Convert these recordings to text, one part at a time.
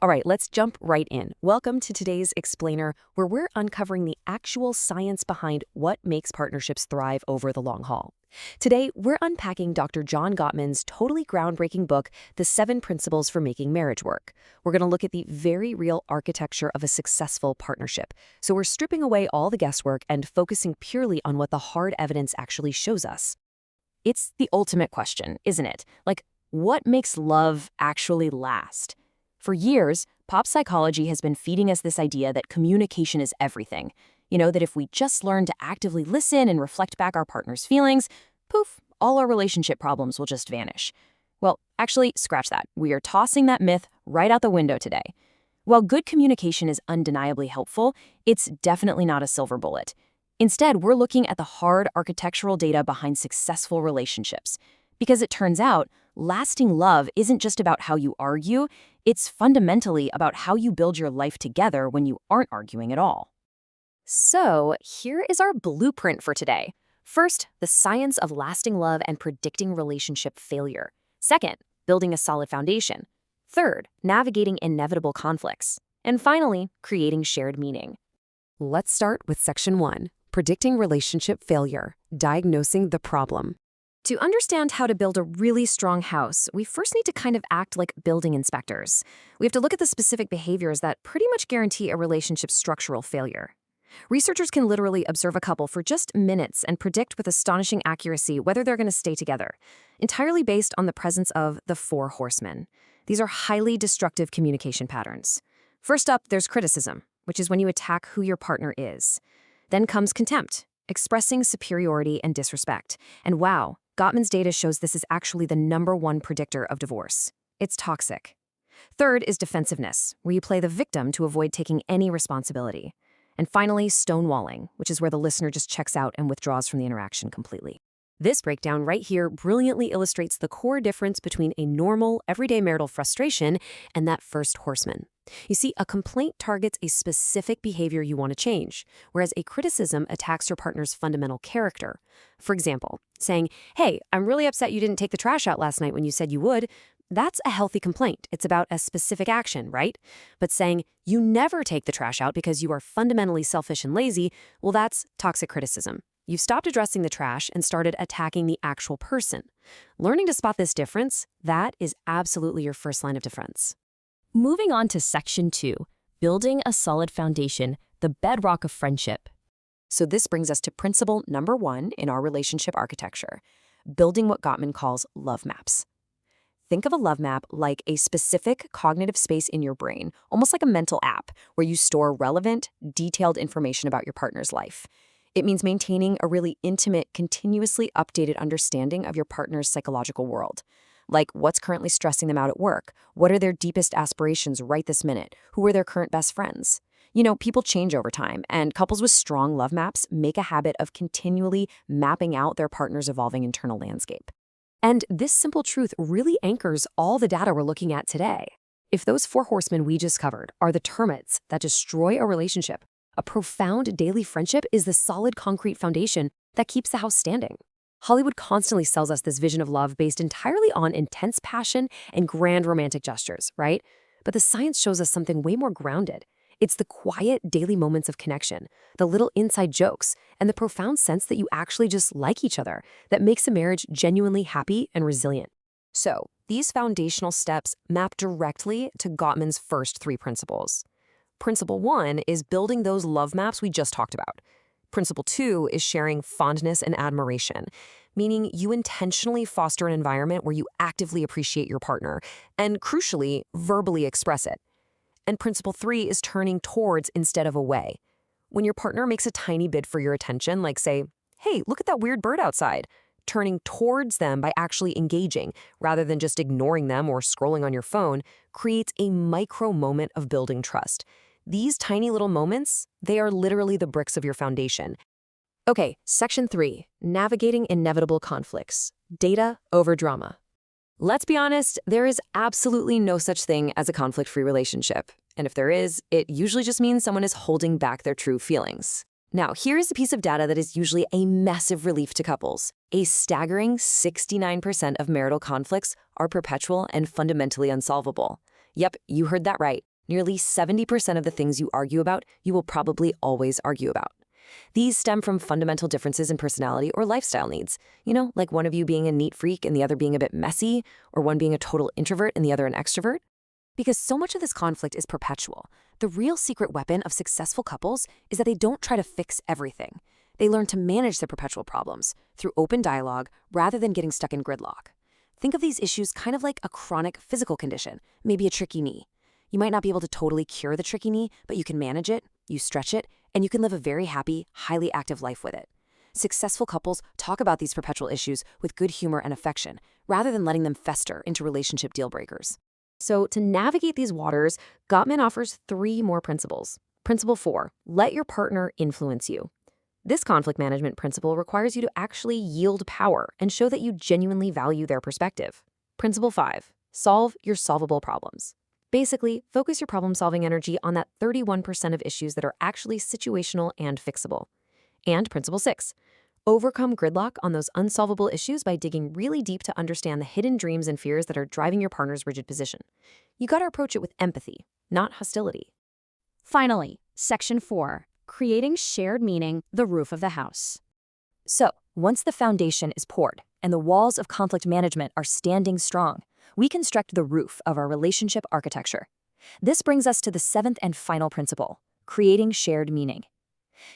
All right, let's jump right in. Welcome to today's Explainer, where we're uncovering the actual science behind what makes partnerships thrive over the long haul. Today, we're unpacking Dr. John Gottman's totally groundbreaking book, The 7 Principles for Making Marriage Work. We're going to look at the very real architecture of a successful partnership. So we're stripping away all the guesswork and focusing purely on what the hard evidence actually shows us. It's the ultimate question, isn't it? Like, what makes love actually last? For years, pop psychology has been feeding us this idea that communication is everything. That if we just learn to actively listen and reflect back our partner's feelings, poof, all our relationship problems will just vanish. Well, actually, scratch that. We are tossing that myth right out the window today. While good communication is undeniably helpful, it's definitely not a silver bullet. Instead, we're looking at the hard architectural data behind successful relationships. Because it turns out, lasting love isn't just about how you argue, it's fundamentally about how you build your life together when you aren't arguing at all. So, here is our blueprint for today. First, the science of lasting love and predicting relationship failure. Second, building a solid foundation. Third, navigating inevitable conflicts. And finally, creating shared meaning. Let's start with Section 1, predicting relationship failure, diagnosing the problem. To understand how to build a really strong house, we first need to kind of act like building inspectors. We have to look at the specific behaviors that pretty much guarantee a relationship's structural failure. Researchers can literally observe a couple for just minutes and predict with astonishing accuracy whether they're going to stay together, entirely based on the presence of the 4 Horsemen. These are highly destructive communication patterns. First up, there's criticism, which is when you attack who your partner is. Then comes contempt, expressing superiority and disrespect. And wow, Gottman's data shows this is actually the #1 predictor of divorce. It's toxic. Third is defensiveness, where you play the victim to avoid taking any responsibility. And finally, stonewalling, which is where the listener just checks out and withdraws from the interaction completely. This breakdown right here brilliantly illustrates the core difference between a normal, everyday marital frustration and that first horseman. You see, a complaint targets a specific behavior you want to change, whereas a criticism attacks your partner's fundamental character. For example, saying, "Hey, I'm really upset you didn't take the trash out last night when you said you would." That's a healthy complaint. It's about a specific action, right? But saying, "You never take the trash out because you are fundamentally selfish and lazy," well, that's toxic criticism. You've stopped addressing the trash and started attacking the actual person. Learning to spot this difference, that is absolutely your first line of defense. Moving on to Section 2, building a solid foundation, the bedrock of friendship. So this brings us to principle #1 in our relationship architecture, building what Gottman calls love maps. Think of a love map like a specific cognitive space in your brain, almost like a mental app where you store relevant, detailed information about your partner's life. It means maintaining a really intimate, continuously updated understanding of your partner's psychological world. Like what's currently stressing them out at work, what are their deepest aspirations right this minute, who are their current best friends. People change over time, and couples with strong love maps make a habit of continually mapping out their partner's evolving internal landscape. And this simple truth really anchors all the data we're looking at today. If those 4 horsemen we just covered are the termites that destroy a relationship, a profound daily friendship is the solid concrete foundation that keeps the house standing. Hollywood constantly sells us this vision of love based entirely on intense passion and grand romantic gestures, right? But the science shows us something way more grounded. It's the quiet daily moments of connection, the little inside jokes, and the profound sense that you actually just like each other that makes a marriage genuinely happy and resilient. So, these foundational steps map directly to Gottman's first 3 principles. Principle 1 is building those love maps we just talked about. Principle 2 is sharing fondness and admiration, meaning you intentionally foster an environment where you actively appreciate your partner and, crucially, verbally express it. And principle 3 is turning towards instead of away. When your partner makes a tiny bid for your attention, like say, "Hey, look at that weird bird outside," turning towards them by actually engaging, rather than just ignoring them or scrolling on your phone, creates a micro moment of building trust. These tiny little moments, they are literally the bricks of your foundation. Okay, Section 3, navigating inevitable conflicts, data over drama. Let's be honest, there is absolutely no such thing as a conflict-free relationship. And if there is, it usually just means someone is holding back their true feelings. Now, here's a piece of data that is usually a massive relief to couples. A staggering 69% of marital conflicts are perpetual and fundamentally unsolvable. Yep, you heard that right. Nearly 70% of the things you argue about, you will probably always argue about. These stem from fundamental differences in personality or lifestyle needs. Like one of you being a neat freak and the other being a bit messy, or one being a total introvert and the other an extrovert. Because so much of this conflict is perpetual, the real secret weapon of successful couples is that they don't try to fix everything. They learn to manage their perpetual problems through open dialogue rather than getting stuck in gridlock. Think of these issues kind of like a chronic physical condition, maybe a tricky knee. You might not be able to totally cure the tricky knee, but you can manage it, you stretch it, and you can live a very happy, highly active life with it. Successful couples talk about these perpetual issues with good humor and affection, rather than letting them fester into relationship deal breakers. So to navigate these waters, Gottman offers 3 more principles. Principle 4, let your partner influence you. This conflict management principle requires you to actually yield power and show that you genuinely value their perspective. Principle 5, solve your solvable problems. Basically, focus your problem-solving energy on that 31% of issues that are actually situational and fixable. And Principle 6, overcome gridlock on those unsolvable issues by digging really deep to understand the hidden dreams and fears that are driving your partner's rigid position. You gotta approach it with empathy, not hostility. Finally, Section 4, creating shared meaning, the roof of the house. So, once the foundation is poured and the walls of conflict management are standing strong, we construct the roof of our relationship architecture. This brings us to the 7th and final principle, creating shared meaning.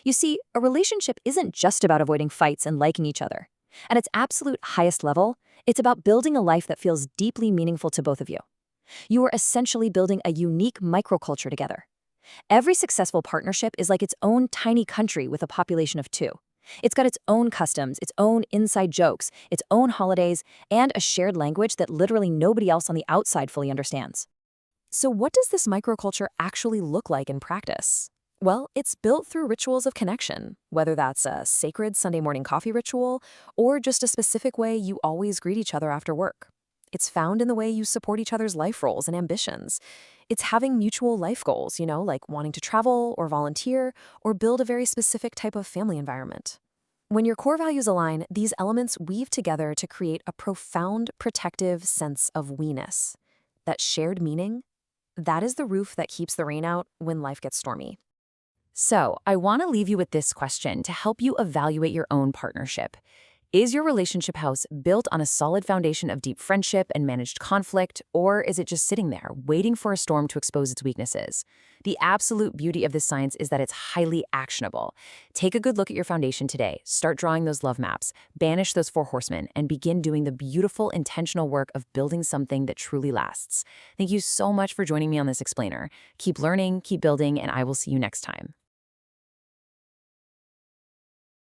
You see, a relationship isn't just about avoiding fights and liking each other. At its absolute highest level, it's about building a life that feels deeply meaningful to both of you. You are essentially building a unique microculture together. Every successful partnership is like its own tiny country with a population of 2. It's got its own customs, its own inside jokes, its own holidays, and a shared language that literally nobody else on the outside fully understands. So what does this microculture actually look like in practice? Well, it's built through rituals of connection, whether that's a sacred Sunday morning coffee ritual or just a specific way you always greet each other after work. It's found in the way you support each other's life roles and ambitions. It's having mutual life goals, like wanting to travel or volunteer or build a very specific type of family environment. When your core values align, these elements weave together to create a profound, protective sense of we-ness. That shared meaning, that is the roof that keeps the rain out when life gets stormy. So, I want to leave you with this question to help you evaluate your own partnership. Is your relationship house built on a solid foundation of deep friendship and managed conflict, or is it just sitting there, waiting for a storm to expose its weaknesses? The absolute beauty of this science is that it's highly actionable. Take a good look at your foundation today, start drawing those love maps, banish those 4 horsemen, and begin doing the beautiful, intentional work of building something that truly lasts. Thank you so much for joining me on this explainer. Keep learning, keep building, and I will see you next time.